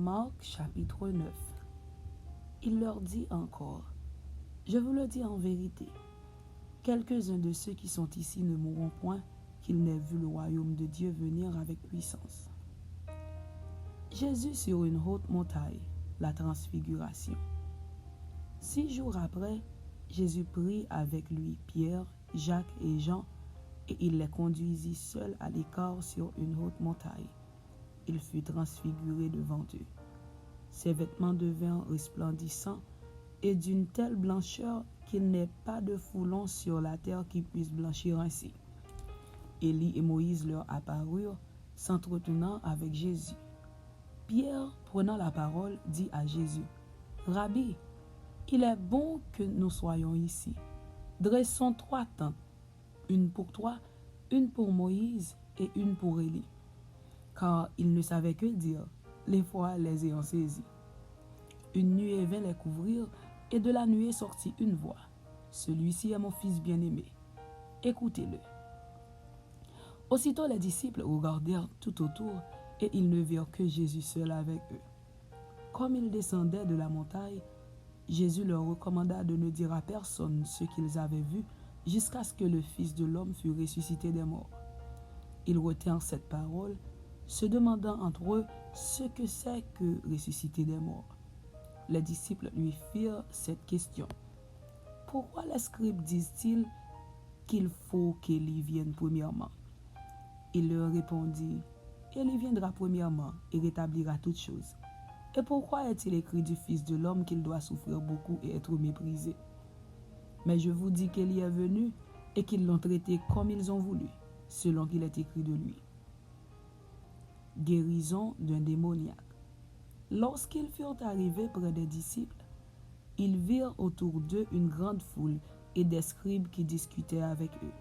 Marc chapitre 9. Il leur dit encore, « Je vous le dis en vérité, quelques-uns de ceux qui sont ici ne mourront point qu'ils n'aient vu le royaume de Dieu venir avec puissance. » Jésus sur une haute montagne, la transfiguration. 6 jours après, Jésus prit avec lui Pierre, Jacques et Jean, et il les conduisit seuls à l'écart sur une haute montagne. Il fut transfiguré devant eux. Ses vêtements devinrent resplendissants et d'une telle blancheur qu'il n'est pas de foulon sur la terre qui puisse blanchir ainsi. Élie et Moïse leur apparurent, s'entretenant avec Jésus. Pierre, prenant la parole, dit à Jésus, « Rabbi, il est bon que nous soyons ici. Dressons 3 tentes, une pour toi, une pour Moïse et une pour Élie. » Car ils ne savaient que dire, les froids les ayant saisis. Une nuée vint les couvrir, et de la nuée sortit une voix. « Celui-ci est mon fils bien-aimé. Écoutez-le. » Aussitôt les disciples regardèrent tout autour, et ils ne virent que Jésus seul avec eux. Comme ils descendaient de la montagne, Jésus leur recommanda de ne dire à personne ce qu'ils avaient vu, jusqu'à ce que le Fils de l'homme fût ressuscité des morts. Ils retinrent cette parole, se demandant entre eux ce que c'est que ressusciter des morts. Les disciples lui firent cette question. « Pourquoi les scribes disent-ils qu'il faut qu'Élie vienne premièrement ?» Il leur répondit, « Élie viendra premièrement et rétablira toutes choses. Et pourquoi est-il écrit du Fils de l'homme qu'il doit souffrir beaucoup et être méprisé? Mais je vous dis qu'Élie est venu et qu'ils l'ont traité comme ils ont voulu, selon qu'il est écrit de lui. » Guérison d'un démoniaque. Lorsqu'ils furent arrivés près des disciples, ils virent autour d'eux une grande foule et des scribes qui discutaient avec eux.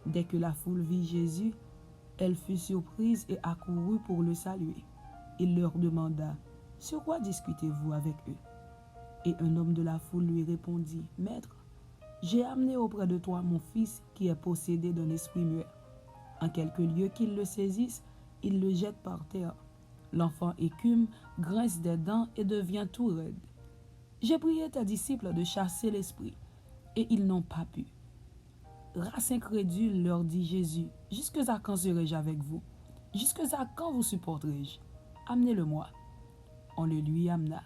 Dès que la foule vit Jésus, elle fut surprise et accourut pour le saluer. Il leur demanda, « Sur quoi discutez-vous avec eux ?» Et un homme de la foule lui répondit, « Maître, j'ai amené auprès de toi mon fils qui est possédé d'un esprit muet. En quelque lieu qu'il le saisisse, il le jette par terre. L'enfant écume, grince des dents et devient tout raide. J'ai prié tes disciples de chasser l'esprit, et ils n'ont pas pu. » Race incrédule, leur dit Jésus, « Jusqu'à quand serai-je avec vous? Jusqu'à quand vous supporterai-je? Amenez-le-moi. » On le lui amena.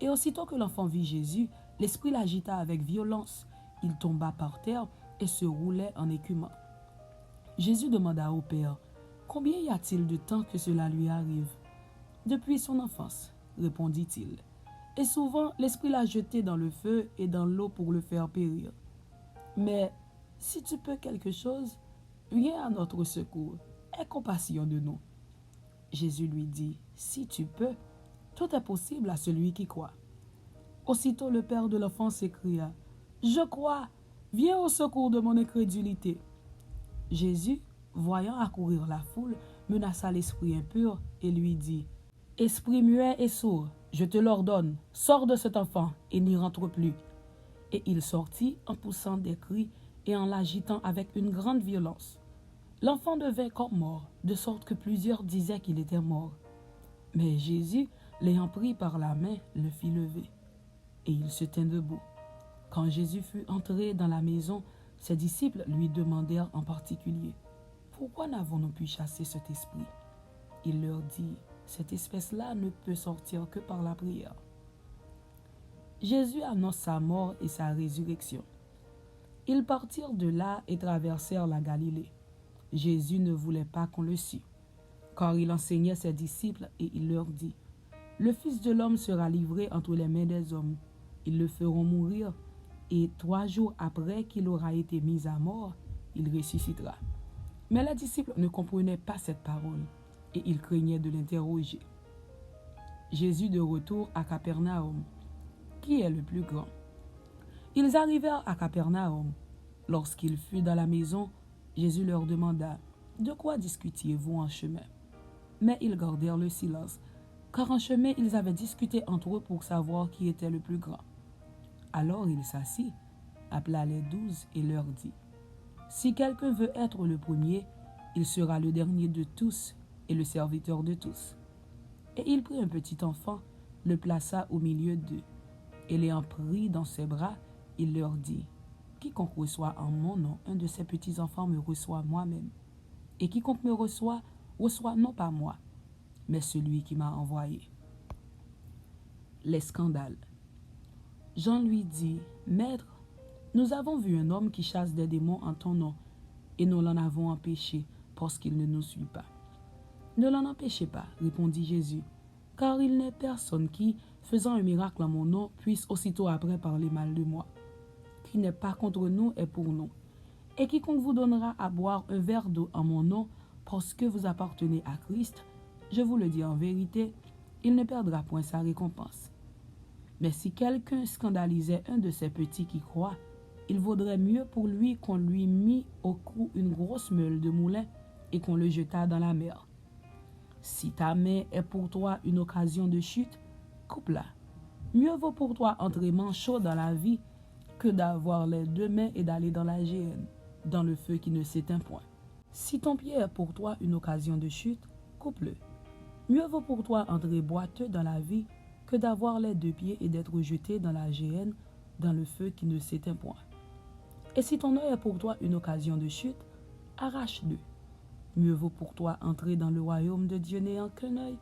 Et aussitôt que l'enfant vit Jésus, l'esprit l'agita avec violence. Il tomba par terre et se roulait en écumant. Jésus demanda au Père, « Combien y a-t-il de temps que cela lui arrive? » « Depuis son enfance, répondit-il. Et souvent l'esprit l'a jeté dans le feu et dans l'eau pour le faire périr. Mais si tu peux quelque chose, viens à notre secours. Aie compassion de nous. » Jésus lui dit, « Si tu peux, tout est possible à celui qui croit. » Aussitôt le père de l'enfant s'écria, « Je crois, viens au secours de mon incrédulité. » Jésus, voyant accourir la foule, menaça l'esprit impur et lui dit, « Esprit muet et sourd, je te l'ordonne, sors de cet enfant et n'y rentre plus. » Et il sortit en poussant des cris et en l'agitant avec une grande violence. L'enfant devint comme mort, de sorte que plusieurs disaient qu'il était mort. Mais Jésus, l'ayant pris par la main, le fit lever. Et il se tint debout. Quand Jésus fut entré dans la maison, ses disciples lui demandèrent en particulier, « Pourquoi n'avons-nous pu chasser cet esprit ?» Il leur dit, « Cette espèce-là ne peut sortir que par la prière. » Jésus annonce sa mort et sa résurrection. Ils partirent de là et traversèrent la Galilée. Jésus ne voulait pas qu'on le sût, car il enseignait ses disciples et il leur dit, « Le Fils de l'homme sera livré entre les mains des hommes. Ils le feront mourir, et 3 jours après qu'il aura été mis à mort, il ressuscitera. » Mais les disciples ne comprenaient pas cette parole, et ils craignaient de l'interroger. Jésus de retour à Capernaum. Qui est le plus grand? Ils arrivèrent à Capernaum. Lorsqu'il fut dans la maison, Jésus leur demanda, « De quoi discutiez-vous en chemin ?» Mais ils gardèrent le silence, car en chemin ils avaient discuté entre eux pour savoir qui était le plus grand. Alors il s'assit, appela les 12 et leur dit, « Si quelqu'un veut être le premier, il sera le dernier de tous et le serviteur de tous. » Et il prit un petit enfant, le plaça au milieu d'eux, et l'ayant pris dans ses bras, il leur dit, quiconque reçoit en mon nom un de ces petits enfants me reçoit moi-même. Et quiconque me reçoit, reçoit non pas moi, mais celui qui m'a envoyé. Les scandales. Jean lui dit, Maître, nous avons vu un homme qui chasse des démons en ton nom, et nous l'en avons empêché, parce qu'il ne nous suit pas. Ne l'en empêchez pas, répondit Jésus, car il n'est personne qui, faisant un miracle en mon nom, puisse aussitôt après parler mal de moi. Qui n'est pas contre nous est pour nous. Et quiconque vous donnera à boire un verre d'eau en mon nom, parce que vous appartenez à Christ, je vous le dis en vérité, il ne perdra point sa récompense. Mais si quelqu'un scandalisait un de ces petits qui croient, il vaudrait mieux pour lui qu'on lui mît au cou une grosse meule de moulin et qu'on le jetât dans la mer. Si ta main est pour toi une occasion de chute, coupe-la. Mieux vaut pour toi entrer manchot dans la vie que d'avoir les deux mains et d'aller dans la géhenne, dans le feu qui ne s'éteint point. Si ton pied est pour toi une occasion de chute, coupe-le. Mieux vaut pour toi entrer boiteux dans la vie que d'avoir les deux pieds et d'être jeté dans la géhenne, dans le feu qui ne s'éteint point. Et si ton œil est pour toi une occasion de chute, arrache-le. Mieux vaut pour toi entrer dans le royaume de Dieu n'ayant qu'un œil,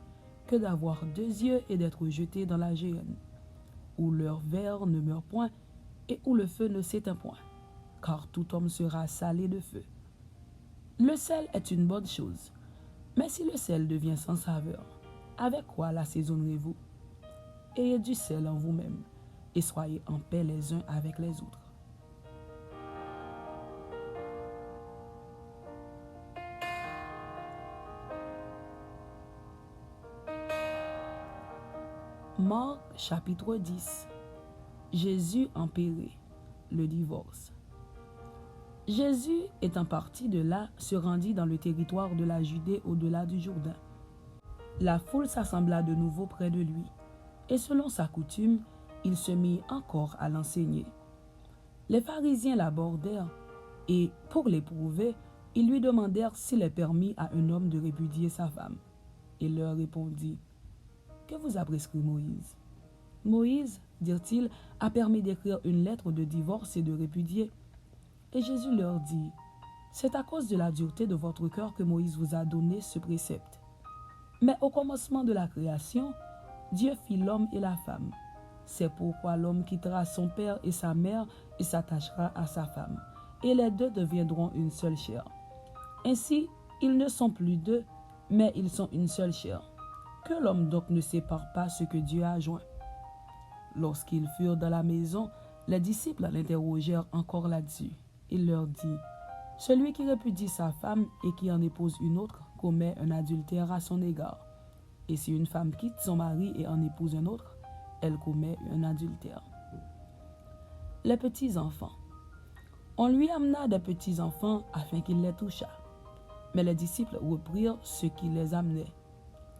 que d'avoir deux yeux et d'être jeté dans la géhenne, où leur ver ne meurt point et où le feu ne s'éteint point, car tout homme sera salé de feu. Le sel est une bonne chose, mais si le sel devient sans saveur, avec quoi l'assaisonnerez-vous? Ayez du sel en vous-même, et soyez en paix les uns avec les autres. Marc chapitre 10. Jésus empéré, le divorce. Jésus, étant parti de là, se rendit dans le territoire de la Judée au-delà du Jourdain. La foule s'assembla de nouveau près de lui, et selon sa coutume, il se mit encore à l'enseigner. Les pharisiens l'abordèrent, et, pour l'éprouver, ils lui demandèrent s'il est permis à un homme de répudier sa femme. Il leur répondit, « Que vous a prescrit Moïse ?» Moïse, dirent-ils, a permis d'écrire une lettre de divorce et de répudier. Et Jésus leur dit, « C'est à cause de la dureté de votre cœur que Moïse vous a donné ce précepte. Mais au commencement de la création, Dieu fit l'homme et la femme. C'est pourquoi l'homme quittera son père et sa mère et s'attachera à sa femme, et les deux deviendront une seule chair. Ainsi, ils ne sont plus deux, mais ils sont une seule chair. Que l'homme donc ne sépare pas ce que Dieu a joint. » Lorsqu'ils furent dans la maison, les disciples l'interrogèrent encore là-dessus. Il leur dit, « Celui qui répudie sa femme et qui en épouse une autre commet un adultère à son égard. Et si une femme quitte son mari et en épouse un autre, elle commet un adultère. » Les petits-enfants. On lui amena des petits-enfants afin qu'il les touchât. Mais les disciples reprirent ce qui les amenait.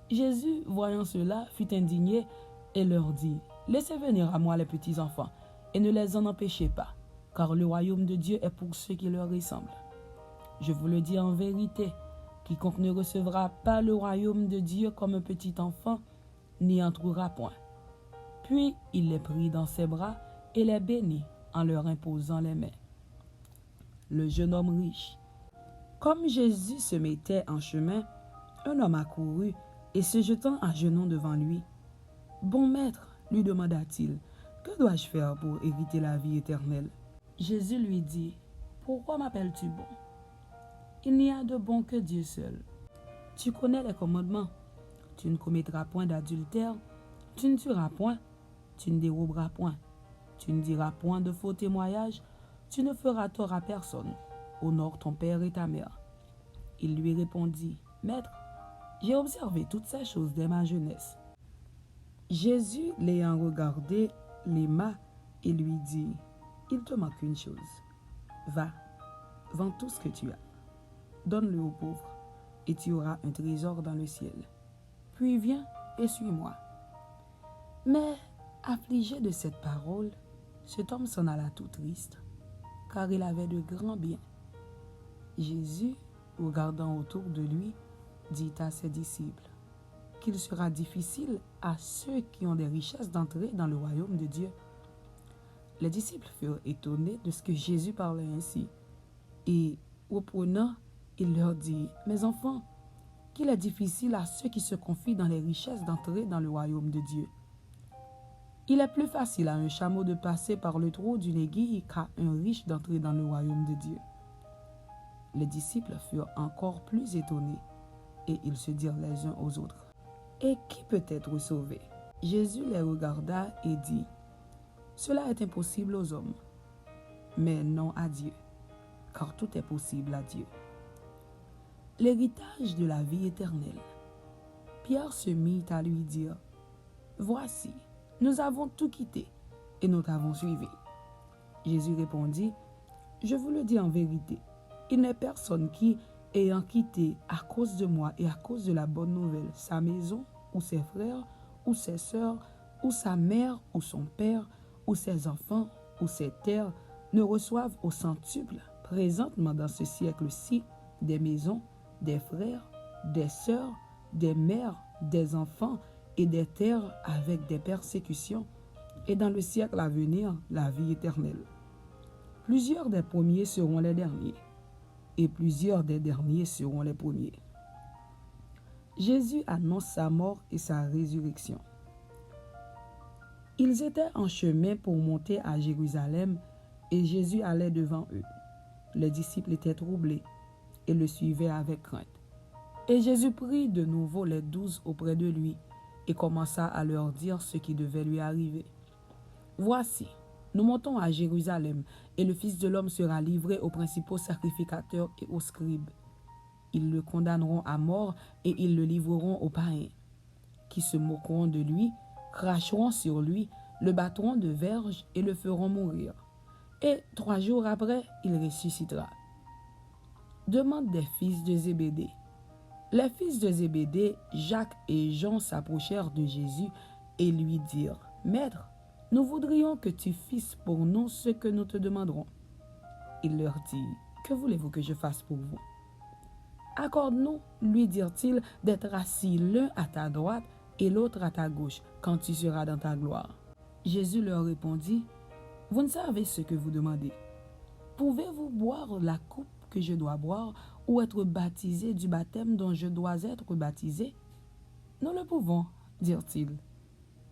Jésus, voyant cela, fut indigné et leur dit, « Laissez venir à moi les petits-enfants, et ne les en empêchez pas, car le royaume de Dieu est pour ceux qui leur ressemblent. Je vous le dis en vérité, quiconque ne recevra pas le royaume de Dieu comme un petit enfant, n'y entrera point. » Puis il les prit dans ses bras et les bénit en leur imposant les mains. Le jeune homme riche. Comme Jésus se mettait en chemin, un homme accourut et se jetant à genoux devant lui, « Bon maître, lui demanda-t-il, que dois-je faire pour hériter la vie éternelle? » Jésus lui dit, « Pourquoi m'appelles-tu bon? Il n'y a de bon que Dieu seul. Tu connais les commandements. Tu ne commettras point d'adultère, tu ne tueras point, tu ne déroberas point, tu ne diras point de faux témoignages, tu ne feras tort à personne. Honore ton père et ta mère. » Il lui répondit, « Maître, j'ai observé toutes ces choses dès ma jeunesse. » Jésus, l'ayant regardé, l'aima et lui dit, « Il te manque une chose. Va, vends tout ce que tu as. Donne-le aux pauvres, et tu auras un trésor dans le ciel. Puis viens et suis-moi. » Mais, affligé de cette parole, cet homme s'en alla tout triste, car il avait de grands biens. Jésus, regardant autour de lui, dit à ses disciples, « qu'il sera difficile à ceux qui ont des richesses d'entrer dans le royaume de Dieu. Les disciples furent étonnés de ce que Jésus parlait ainsi. Et, reprenant, il leur dit, « Mes enfants, qu'il est difficile à ceux qui se confient dans les richesses d'entrer dans le royaume de Dieu. Il est plus facile à un chameau de passer par le trou d'une aiguille qu'à un riche d'entrer dans le royaume de Dieu. » Les disciples furent encore plus étonnés, et ils se dirent les uns aux autres, « Et qui peut être sauvé? » Jésus les regarda et dit, « Cela est impossible aux hommes, mais non à Dieu, car tout est possible à Dieu. » L'héritage de la vie éternelle. Pierre se mit à lui dire, « Voici, nous avons tout quitté et nous t'avons suivi. » Jésus répondit, « Je vous le dis en vérité, il n'est personne qui, ayant quitté à cause de moi et à cause de la bonne nouvelle sa maison ou ses frères ou ses sœurs ou sa mère ou son père ou ses enfants ou ses terres, ne reçoive au centuple présentement dans ce siècle-ci des maisons, des frères, des sœurs, des mères, des enfants et des terres avec des persécutions, et dans le siècle à venir, la vie éternelle. Plusieurs des premiers seront les derniers, et plusieurs des derniers seront les premiers. » Jésus annonce sa mort et sa résurrection. Ils étaient en chemin pour monter à Jérusalem, et Jésus allait devant eux. Les disciples étaient troublés et le suivaient avec crainte. Et Jésus prit de nouveau les 12 auprès de lui et commença à leur dire ce qui devait lui arriver. « Voici, nous montons à Jérusalem, et le Fils de l'homme sera livré aux principaux sacrificateurs et aux scribes. Ils le condamneront à mort et ils le livreront aux païens, qui se moqueront de lui, cracheront sur lui, le battront de verges et le feront mourir. Et 3 jours après, il ressuscitera. » Demande des fils de Zébédée. Les fils de Zébédée, Jacques et Jean, s'approchèrent de Jésus et lui dirent, « Maître, nous voudrions que tu fisses pour nous ce que nous te demanderons. » Il leur dit, « Que voulez-vous que je fasse pour vous? » « Accorde-nous, lui dirent-ils, d'être assis l'un à ta droite et l'autre à ta gauche, quand tu seras dans ta gloire. » Jésus leur répondit, « Vous ne savez ce que vous demandez. Pouvez-vous boire la coupe que je dois boire ou être baptisé du baptême dont je dois être baptisé? » « Nous le pouvons, dirent-ils.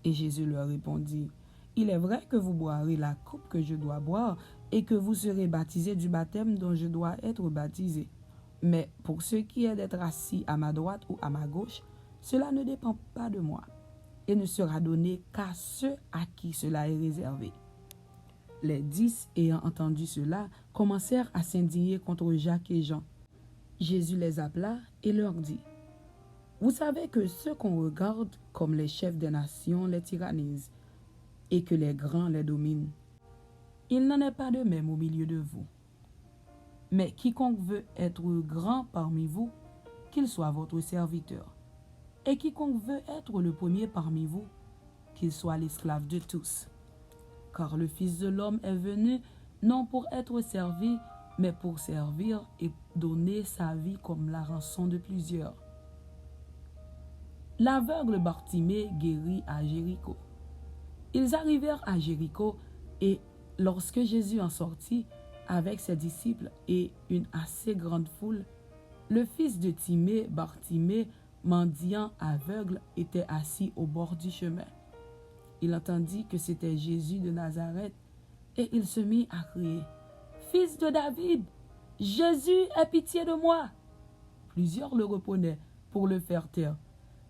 Et Jésus leur répondit, « Il est vrai que vous boirez la coupe que je dois boire et que vous serez baptisé du baptême dont je dois être baptisé. Mais pour ce qui est d'être assis à ma droite ou à ma gauche, cela ne dépend pas de moi et ne sera donné qu'à ceux à qui cela est réservé. » Les 10, ayant entendu cela, commencèrent à s'indigner contre Jacques et Jean. Jésus les appela et leur dit, « Vous savez que ceux qu'on regarde comme les chefs des nations les tyrannisent et que les grands les dominent. Il n'en est pas de même au milieu de vous. Mais quiconque veut être grand parmi vous, qu'il soit votre serviteur. Et quiconque veut être le premier parmi vous, qu'il soit l'esclave de tous. Car le Fils de l'homme est venu non pour être servi, mais pour servir et donner sa vie comme la rançon de plusieurs. » L'aveugle Bartimée guérit à Jéricho. Ils arrivèrent à Jéricho, et lorsque Jésus en sortit, avec ses disciples et une assez grande foule, le fils de Timée, Bartimée, mendiant aveugle, était assis au bord du chemin. Il entendit que c'était Jésus de Nazareth, et il se mit à crier, « Fils de David, Jésus, aie pitié de moi !» Plusieurs le reprenaient pour le faire taire,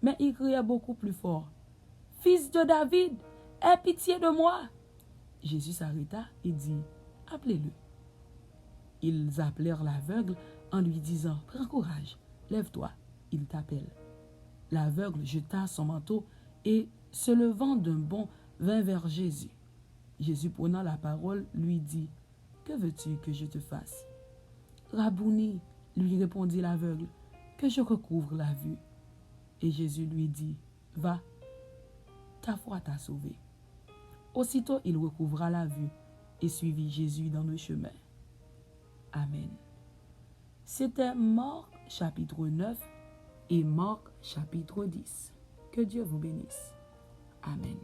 mais il criait beaucoup plus fort, « Fils de David, aie pitié de moi !» Jésus s'arrêta et dit, « Appelez-le. » Ils appelèrent l'aveugle en lui disant, « Prends courage, lève-toi, il t'appelle. » L'aveugle jeta son manteau et, se levant d'un bond, vint vers Jésus. Jésus, prenant la parole, lui dit, « Que veux-tu que je te fasse? » « Rabouni, lui répondit l'aveugle, « que je recouvre la vue. » Et Jésus lui dit, « Va, ta foi t'a sauvé. » Aussitôt il recouvra la vue et suivit Jésus dans le chemin. Amen. C'était Marc chapitre 9 et Marc chapitre 10. Que Dieu vous bénisse. Amen.